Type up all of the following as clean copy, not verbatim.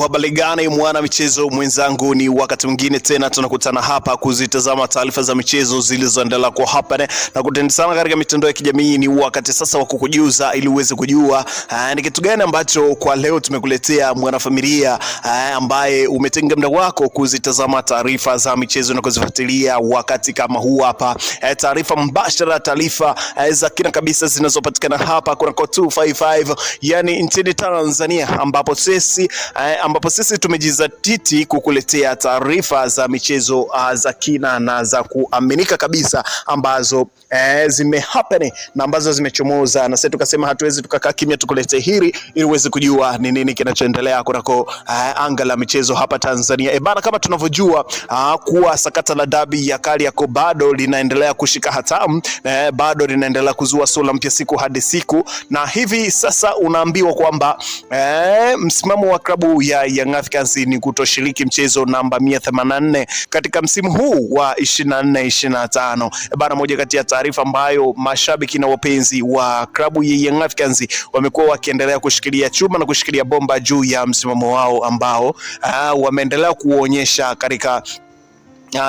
Habari gani mwana michezo mwenzangu, ni wakati mwingine tena tunakutana hapa kuzitazama taarifa za michezo zilizoendelea kwa hapa na kutendana katika mitandao ya kijamii. Ni wakati sasa wa kukujuza ili uweze kujua ni kitu gani ambacho kwa leo tumekuletea mwanafamilia, ambaye umetenga muda wako kuzitazama taarifa za michezo na kuzifuatilia wakati kama huu hapa. Taarifa mbashara, taarifa za kina kabisa zinazopatikana hapa kuna 255 yani nchini Tanzania, ambapo sisi tumejizatiti kukuletea taarifa za michezo za kina na za kuaminika kabisa ambazo zimehappen na ambazo zimechomoza, na sisi tukasema hatuwezi tukakaa kimya, tukuletee hili ili uweze kujua ni nini kinachoendelea kunako anga la michezo hapa Tanzania. Bana, kama tunavyojua kuwa sakata la dabi ya Kariakoo bado linaendelea kushika hatamu, bado linaendelea kuzua sura mpya siku hadi siku, na hivi sasa unaambiwa kwamba msimamo wa klabu ya Young Africans ni kutoshiriki mchezo namba 184 katika msimu huu wa 24-25. Bana, moja kati ya taarifa ambayo mashabiki na wapenzi wa klabu ya Young Africans wamekuwa wakiendelea kushikilia chuma na kushikilia bomba juu ya msimamo wao ambao wameendelea kuonyesha katika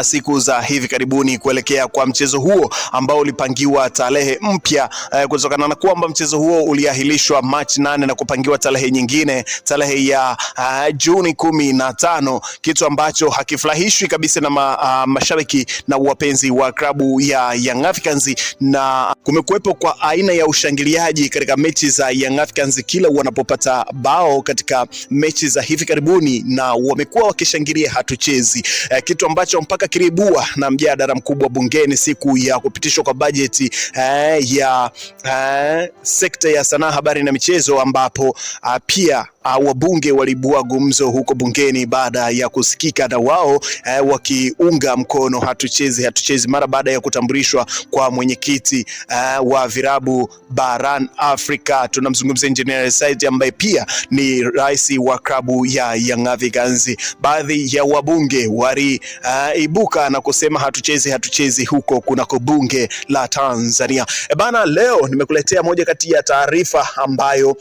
siku za hivi karibuni kuelekea kwa mchezo huo ambao ulipangiwa tarehe mpya, kutokana na kwamba mchezo huo uliahilishwa Machi 8 na kupangiwa tarehe nyingine, tarehe ya Juni 15, kitu ambacho hakifurahishwi kabisa na mashabiki na wapenzi wa klabu ya Young Africans. Na kumekuwepo kwa aina ya ushangiliaji katika mechi za Young Africans kila wanapopata bao katika mechi za hivi karibuni, na wamekuwa wakishangilia hatuchezi, kitu ambacho mpaka kiribua na mjadala mkubwa bungeni siku ya kupitishwa kwa bajeti ya sekta ya sanaa, habari na michezo, ambapo pia wabunge walibua gumzo huko bungeni baada ya kusikika na wao wakiunga mkono hatuchezi mara baada ya kutambulishwa kwa mwenyekiti wa virabu barani Afrika. Tunamzungumzia Engineer Said ambaye pia ni rais wa klabu ya Young Africans. Baadhi ya wabunge waliibuka na kusema hatuchezi huko kunako bunge la Tanzania. Bana, leo nimekuletea moja kati ya taarifa ambayo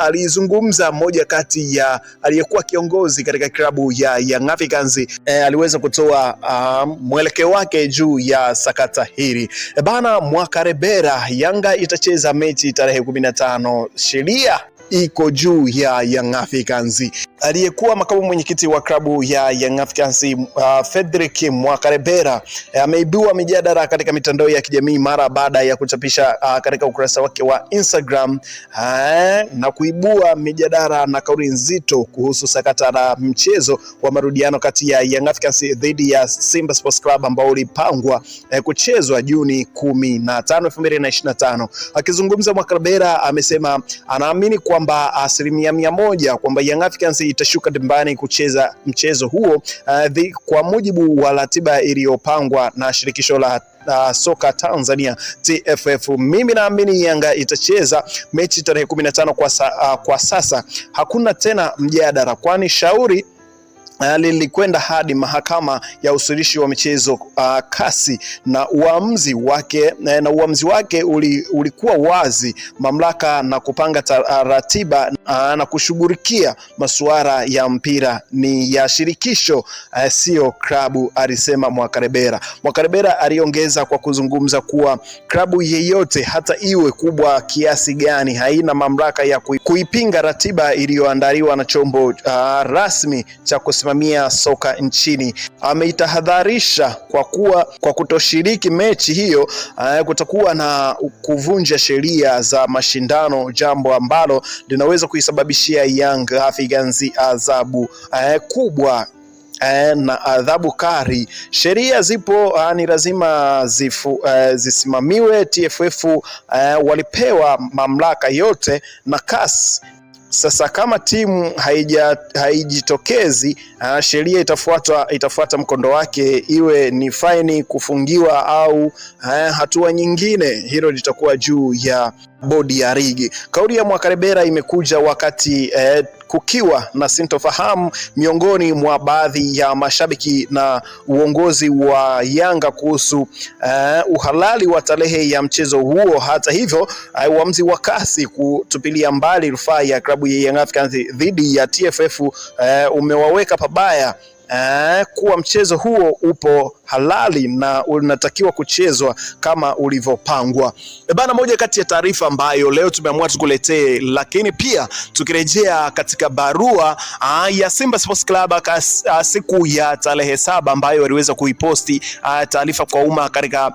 alizungumza moja kati ya aliyekuwa kiongozi katika klabu ya Young Africans, aliweza kutoa mwelekeo wake juu ya sakata hili. Bana, Mwakarebera, Yanga itacheza mechi tarehe 15. Sheria iko juu ya Young Africans. Aliyekuwa makamu mwenyekiti wa klabu ya Young Africans Frederick Mwakarebera ameibua mijadala katika mitandao ya kijamii mara baada ya kuchapisha katika ukurasa wake wa Instagram na kuibua mijadala na kauli nzito kuhusu sakata la mchezo wa marudiano kati ya Young Africans dhidi ya Simba Sports Club ambao ulipangwa kuchezwa Juni 15, 2025. Akizungumza, Mwakarebera amesema anaamini kwamba 100% kwamba Young Africans itashuka dimbani kucheza mchezo huo kwa mujibu wa ratiba iliyopangwa na shirikisho la soka Tanzania TFF. Mimi naamini Yanga itacheza mechi tarehe 15. Kwa sasa hakuna tena mjadala, kwani shauri lilikwenda hadi mahakama ya usuluhishi wa michezo kasi, na uamuzi wake ulikuwa wazi. Mamlaka na kupanga ratiba na kushughulikia masuala ya mpira ni ya shirikisho, sio klabu, alisema Mwakarebera. Mwakarebera aliongeza kwa kuzungumza kuwa klabu yeyote hata iwe kubwa kiasi gani haina mamlaka ya kuipinga ratiba iliyoandaliwa na chombo rasmi cha kusimamia soka nchini. Ameitahadharisha kwa kutoshiriki mechi hiyo kutakuwa na kuvunja sheria za mashindano, jambo ambalo linaweza kuisababishia Young Africans adhabu kubwa na adhabu kali. Sheria zipo, ni lazima zisimamiwe. TFF walipewa mamlaka yote na CAS. Sasa kama timu haijitokezi, sheria itafuata mkondo wake, iwe ni faini, kufungiwa au hatua nyingine. Hilo litakuwa juu ya bodi ya ligi. Kauli ya Mwakarebera imekuja wakati kukiwa na sintofahamu miongoni mwa baadhi ya mashabiki na uongozi wa Yanga kuhusu uhalali wa tarehe ya mchezo huo. Hata hivyo, uamuzi wa CAS kutupilia mbali rufaa ya klabu ya Young Africans dhidi ya TFF umewaweka pabaya kuwa mchezo huo upo halali na unatakiwa kuchezwa kama ulivyopangwa. Bana, moja kati ya taarifa ambayo leo tumeamua tukuletee, lakini pia tukirejea katika barua ya Simba Sports Club siku ya tarehe 7 ambayo waliweza kuiposti taarifa kwa umma katika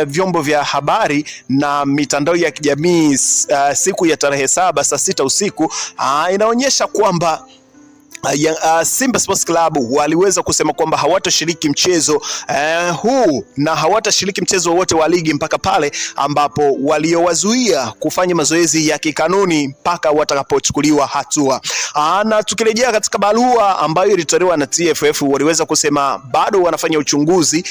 vyombo vya habari na mitandao ya kijamii siku ya tarehe 7 saa 6 usiku, inaonyesha kwamba Simba Sports Club waliweza kusema kwamba hawatashiriki mchezo huu na hawatashiriki mchezo wote wa ligi mpaka pale ambapo waliowazuia kufanya mazoezi ya kikanuni mpaka watakapochukuliwa hatua. Na tukirejea katika barua ambayo ilitolewa na TFF, waliweza kusema bado wanafanya uchunguzi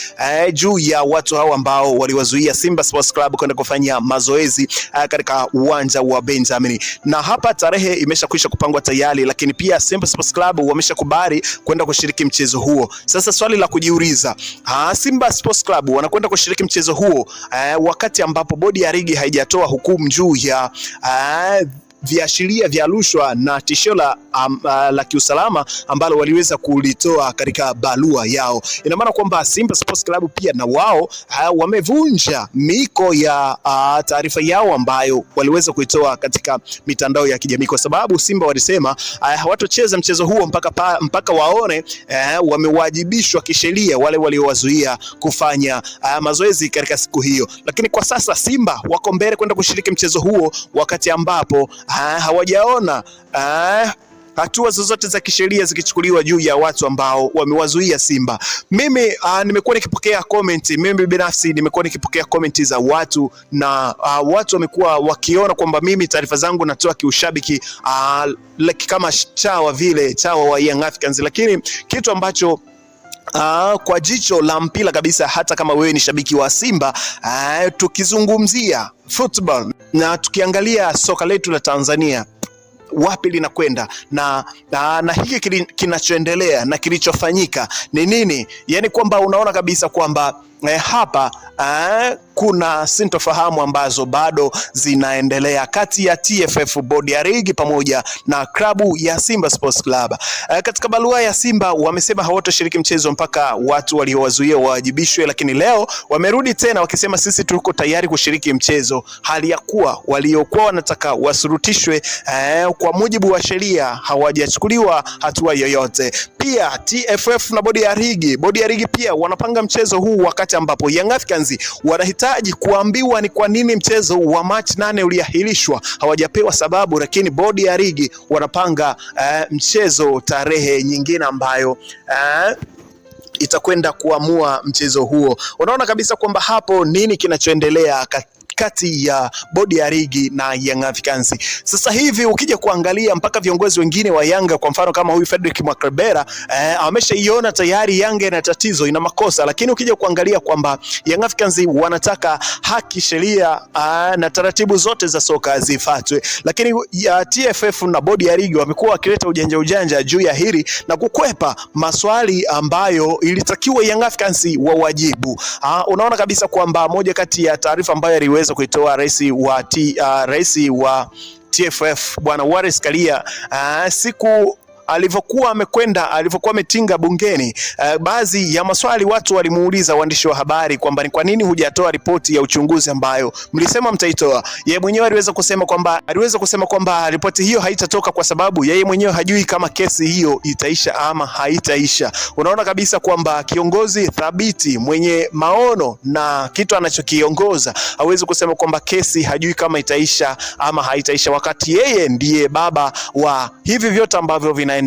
juu ya watu hao ambao waliwazuia Simba Sports Club kwenda kufanya mazoezi katika uwanja wa Benjamin. Na hapa tarehe imeshakwisha kupangwa tayari, lakini pia Simba Sports Club wameshakubali kwenda kushiriki mchezo huo. Sasa swali la kujiuliza, Simba Sports Club wanakwenda kushiriki mchezo huo wakati ambapo bodi ya ligi haijatoa hukumu juu ya viashiria vya rushwa na tishio la kiusalama ambalo waliweza kulitoa katika barua yao. Ina maana kwamba Simba Sports Club pia na wao wamevunja miko ya taarifa yao ambayo waliweza kuitoa katika mitandao ya kijamii, kwa sababu Simba walisema hawatocheza mchezo huo mpaka waone wamewajibishwa kisheria wale waliowazuia kufanya mazoezi katika siku hiyo. Lakini kwa sasa Simba wako mbele kwenda kushiriki mchezo huo wakati ambapo hawajaona hatua zozote za kisheria zikichukuliwa juu ya watu ambao wamewazuia Simba. Mimi nimekuwa nikipokea comment, mimi binafsi nimekuwa nikipokea comment za watu na watu wamekuwa wakiona kwamba mimi taarifa zangu natoa kiushabiki kama chawa wa Young Africans, lakini kitu ambacho kwa jicho la mpira kabisa, hata kama wewe ni shabiki wa Simba, tukizungumzia football na tukiangalia soka letu la Tanzania wapi linakwenda na hiki kinachoendelea na kilichofanyika ni nini, yani kwamba unaona kabisa kwamba hapa kuna sintofahamu ambazo bado zinaendelea kati ya TFF, bodi ya ligi pamoja na klabu ya Simba Sports Club. Katika barua ya Simba wamesema hawatoshiriki mchezo mpaka watu waliowazuia wawajibishwe, lakini leo wamerudi tena wakisema sisi tuko tayari kushiriki mchezo, hali ya kuwa waliokuwa wanataka wasurutishwe kwa mujibu wa sheria hawajachukuliwa hatua yoyote. Pia TFF na bodi ya ligi pia wanapanga mchezo huu wakati ambapo Young Africans wanahitaji kuambiwa ni kwa nini mchezo wa Machi 8 uliahirishwa. Hawajapewa sababu, lakini bodi ya ligi wanapanga mchezo tarehe nyingine ambayo itakwenda kuamua mchezo huo. Unaona kabisa kwamba hapo nini kinachoendelea kati ya bodi ya ligi na Young Africans. Sasa hivi ukija kuangalia mpaka viongozi wengine wa Yanga, kwa mfano kama huyu Fredrick Mwakarebera ameshaiona tayari Yanga ina tatizo, ina makosa, lakini ukija kuangalia kwamba Young Africans wanataka haki, sheria na taratibu zote za soka zifuatwe, lakini TFF na bodi ya ligi wamekuwa wakileta ujanja juu ya hili na kukwepa maswali ambayo ilitakiwa Young Africans wawajibu. Unaona kabisa kwamba moja kati ya taarifa ambayo aliweza kuitoa rais wa TFF Bwana Wallace Karia siku alivyokuwa ametinga bungeni, baadhi ya maswali watu walimuuliza waandishi wa habari kwamba ni kwa nini hujatoa ripoti ya uchunguzi ambayo mlisema mtaitoa. Yeye mwenyewe aliweza kusema kwamba ripoti hiyo haitatoka kwa sababu yeye mwenyewe hajui kama kesi hiyo itaisha ama haitaisha. Unaona kabisa kwamba kiongozi thabiti mwenye maono na kitu anachokiongoza hawezi kusema kwamba kesi hajui kama itaisha ama haitaisha, wakati yeye ndiye baba wa hivi vyote ambavyo vinaendelea.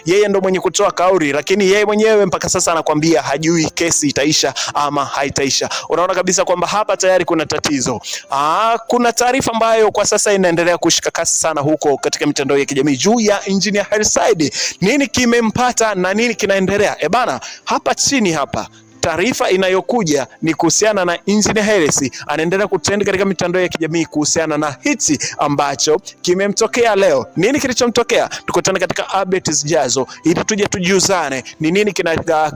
Yeye ndo mwenye kutoa kauli, lakini yeye mwenyewe mpaka sasa anakuambia hajui kesi itaisha ama haitaisha. Unaona kabisa kwamba hapa tayari kuna tatizo. Kuna taarifa ambayo kwa sasa inaendelea kushika kasi sana huko katika mitandao ya kijamii juu ya Engineer Hersi Said. Nini kimempata na nini kinaendelea? Bana, hapa chini hapa taarifa inayokuja ni kuhusiana na Engineer Hersi anaendelea kutrend katika mitandao ya kijamii kuhusiana na hichi ambacho kimemtokea leo. Nini kilichomtokea? Tukutane katika updates zijazo ili tuje tujuzane ni nini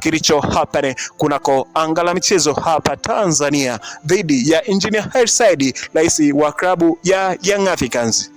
kilicho happen kunako anga la michezo hapa Tanzania dhidi ya Engineer Hersi, rais wa klabu ya Young Africans.